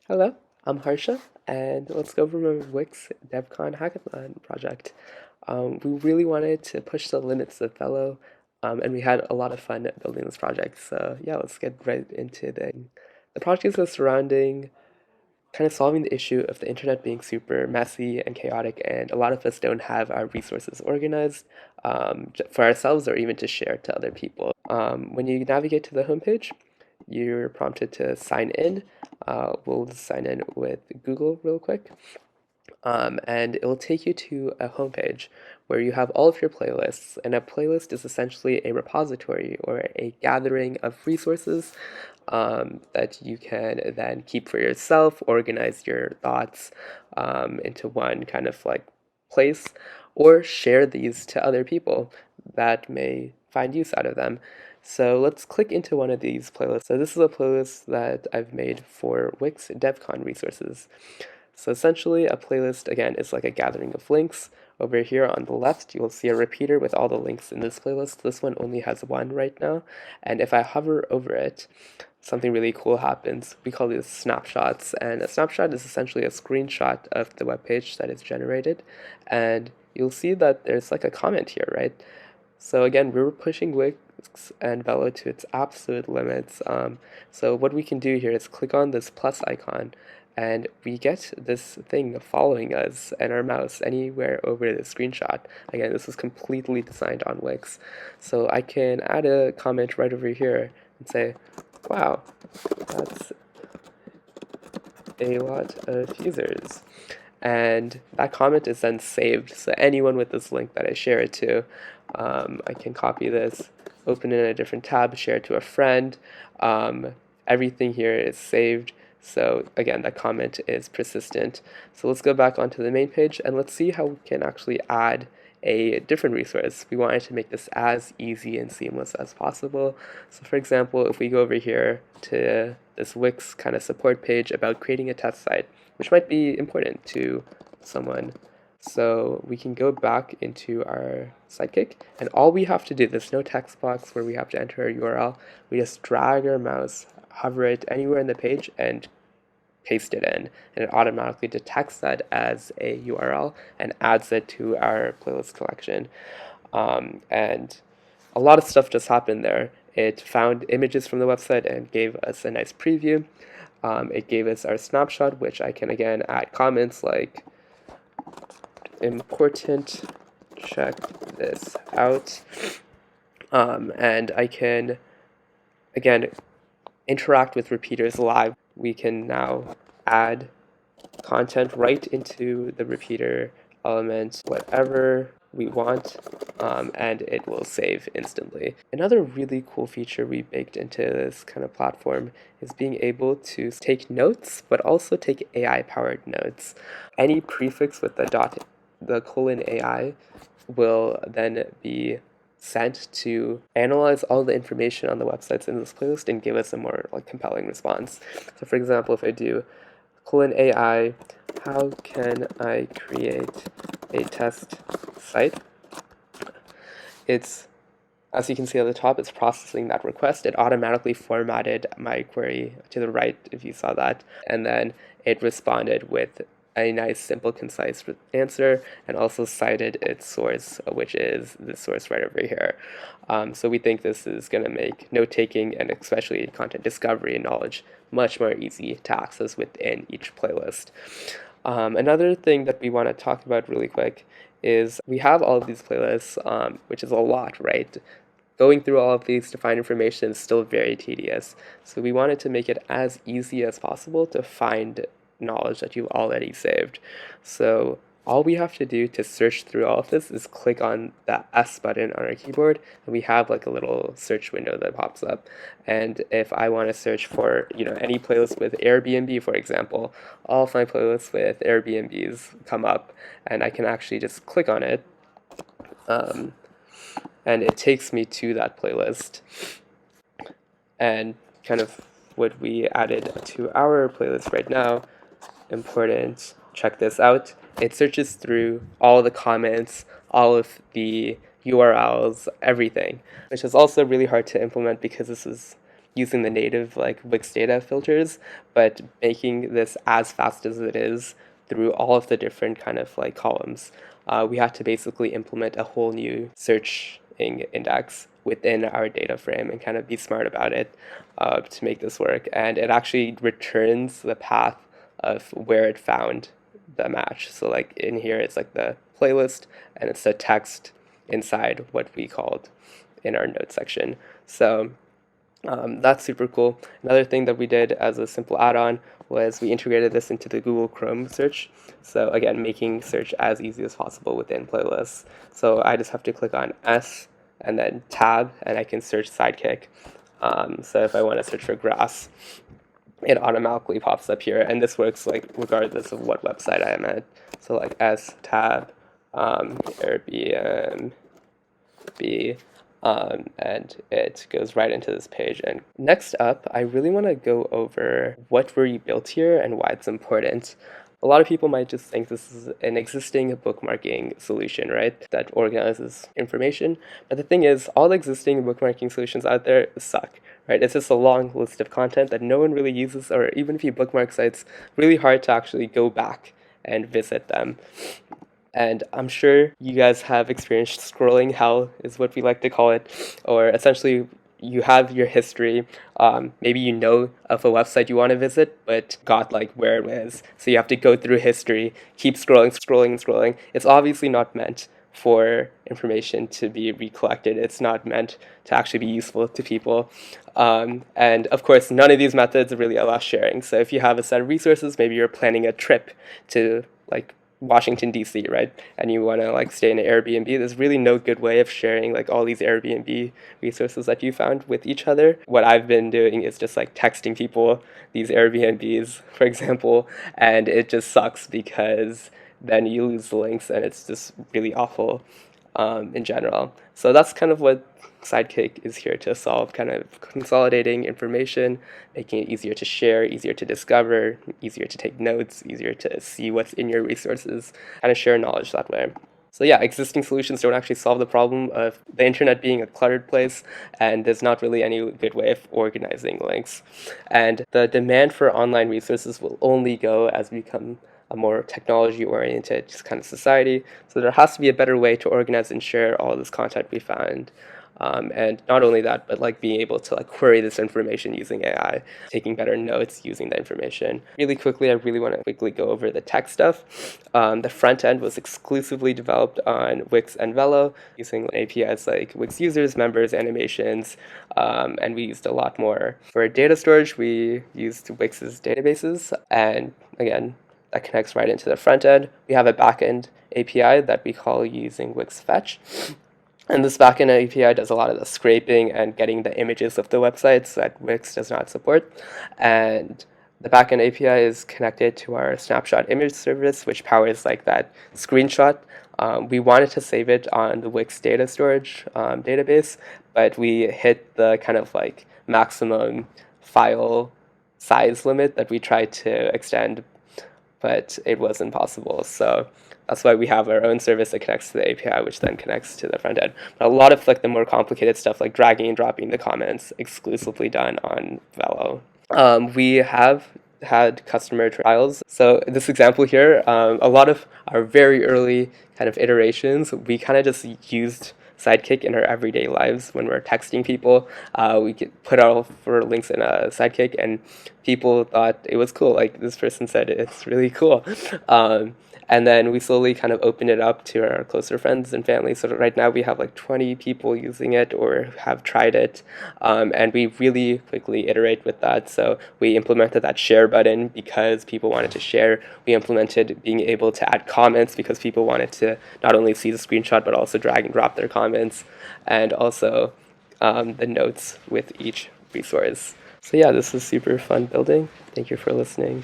Hello, I'm Harsha, and let's go over my Wix DevCon hackathon project. We really wanted to push the limits of Velo, and we had a lot of fun building this project. So yeah, let's get right into the project is surrounding kind of solving the issue of the internet being super messy and chaotic, and a lot of us don't have our resources organized for ourselves or even to share to other people. When you navigate to the homepage, you're prompted to sign in. We'll sign in with Google real quick. And it will take you to a homepage where you have all of your playlists. And a playlist is essentially a repository or a gathering of resources that you can then keep for yourself, organize your thoughts into one kind of like place, or share these to other people that may find use out of them. So let's click into one of these playlists. So this is a playlist that I've made for Wix DevCon resources. So essentially, a playlist, again, is like a gathering of links. Over here on the left, you will see a repeater with all the links in this playlist. This one only has one right now. And if I hover over it, something really cool happens. We call these snapshots. And a snapshot is essentially a screenshot of the web page that is generated. And you'll see that there's like a comment here, right? So again, we were pushing Wix and Velo to its absolute limits. So what we can do here is click on this plus icon, and we get this thing following us and our mouse anywhere over the screenshot. Again, this is completely designed on Wix. So I can add a comment right over here and say, wow, that's a lot of users. And that comment is then saved, so anyone with this link that I share it to, I can copy this, open it in a different tab, share it to a friend. Everything here is saved, so again, that comment is persistent. So let's go back onto the main page and let's see how we can actually add a different resource. We wanted to make this as easy and seamless as possible. So for example, if we go over here to this Wix kind of support page about creating a test site, which might be important to someone. So we can go back into our Sidekic, and all we have to do, there's no text box where we have to enter a URL. We just drag our mouse, hover it anywhere in the page, and paste it in, and it automatically detects that as a URL and adds it to our playlist collection. And a lot of stuff just happened there. It found images from the website and gave us a nice preview. It gave us our snapshot, which I can again add comments like important, check this out. And I can again interact with repeaters live. We can now add content right into the repeater element, whatever we want, and it will save instantly. Another really cool feature we baked into this kind of platform is being able to take notes, but also take AI-powered notes. Any prefix with the colon AI will then be sent to analyze all the information on the websites in this playlist and give us a more like compelling response. So for example, if I do :AI, how can I create a test site? It's, as you can see at the top, it's processing that request. It automatically formatted my query to the right, if you saw that, and then it responded with a nice, simple, concise answer, and also cited its source, which is the source right over here. So we think this is going to make note-taking and especially content discovery and knowledge much more easy to access within each playlist. Another thing that we want to talk about really quick is we have all of these playlists, which is a lot, right? Going through all of these to find information is still very tedious. So we wanted to make it as easy as possible to find knowledge that you've already saved. So all we have to do to search through all of this is click on the S button on our keyboard, and we have like a little search window that pops up. And if I want to search for, any playlist with Airbnb, for example, all of my playlists with Airbnbs come up, and I can actually just click on it, and it takes me to that playlist. And kind of what we added to our playlist right now, important, check this out. It searches through all the comments, all of the URLs, everything, which is also really hard to implement because this is using the native like Wix data filters, but making this as fast as it is through all of the different kind of like columns. We had to basically implement a whole new searching index within our data frame and kind of be smart about it to make this work. And it actually returns the path of where it found the match. So like in here, it's like the playlist, and it's the text inside what we called in our notes section. So that's super cool. Another thing that we did as a simple add-on was we integrated this into the Google Chrome search. So again, making search as easy as possible within playlists. So I just have to click on S and then tab, and I can search Sidekic. So if I want to search for grass, it automatically pops up here, and this works like regardless of what website I am at. So like S tab Airbnb, and it goes right into this page. And next up, I really want to go over what we built here and why it's important. A lot of people might just think this is an existing bookmarking solution, right, that organizes information. But the thing is, all the existing bookmarking solutions out there suck, right? It's just a long list of content that no one really uses, or even if you bookmark sites, really hard to actually go back and visit them. And I'm sure you guys have experienced scrolling hell, is what we like to call it, or essentially you have your history. Maybe you know of a website you want to visit, but got like where it is. So you have to go through history, keep scrolling, scrolling, and scrolling. It's obviously not meant for information to be recollected. It's not meant to actually be useful to people. And of course, none of these methods really allow sharing. So if you have a set of resources, maybe you're planning a trip to like Washington, D.C., right? And you want to like stay in an Airbnb, there's really no good way of sharing like all these Airbnb resources that you found with each other. What I've been doing is just like texting people these Airbnbs, for example, and it just sucks because then you lose the links, and it's just really awful in general. So that's kind of what Sidekic is here to solve, kind of consolidating information, making it easier to share, easier to discover, easier to take notes, easier to see what's in your resources, kind of share knowledge that way. So yeah, existing solutions don't actually solve the problem of the internet being a cluttered place, and there's not really any good way of organizing links. And the demand for online resources will only go as we become a more technology-oriented just kind of society. So there has to be a better way to organize and share all this content we found. And not only that, but like being able to like query this information using AI, taking better notes using the information. Really quickly, I really want to quickly go over the tech stuff. The front end was exclusively developed on Wix and Velo using APIs like Wix users, members, animations, and we used a lot more. For data storage, we used Wix's databases, and again, that connects right into the front end. We have a backend API that we call using Wix Fetch. And this backend API does a lot of the scraping and getting the images of the websites that Wix does not support. And the backend API is connected to our snapshot image service, which powers like that screenshot. We wanted to save it on the Wix data storage database, but we hit the kind of like maximum file size limit that we tried to extend, but it wasn't possible. So that's why we have our own service that connects to the API, which then connects to the front end. But a lot of like the more complicated stuff, like dragging and dropping the comments, exclusively done on Velo. We have had customer trials. So this example here, a lot of our very early kind of iterations, we kind of just used Sidekic in our everyday lives when we're texting people. We could put our links in a Sidekic, and people thought it was cool. Like this person said, it's really cool. And then we slowly kind of opened it up to our closer friends and family. So right now we have like 20 people using it or have tried it. And we really quickly iterate with that. So we implemented that share button because people wanted to share. We implemented being able to add comments because people wanted to not only see the screenshot, but also drag and drop their comments. And also the notes with each resource. So yeah, this was super fun building. Thank you for listening.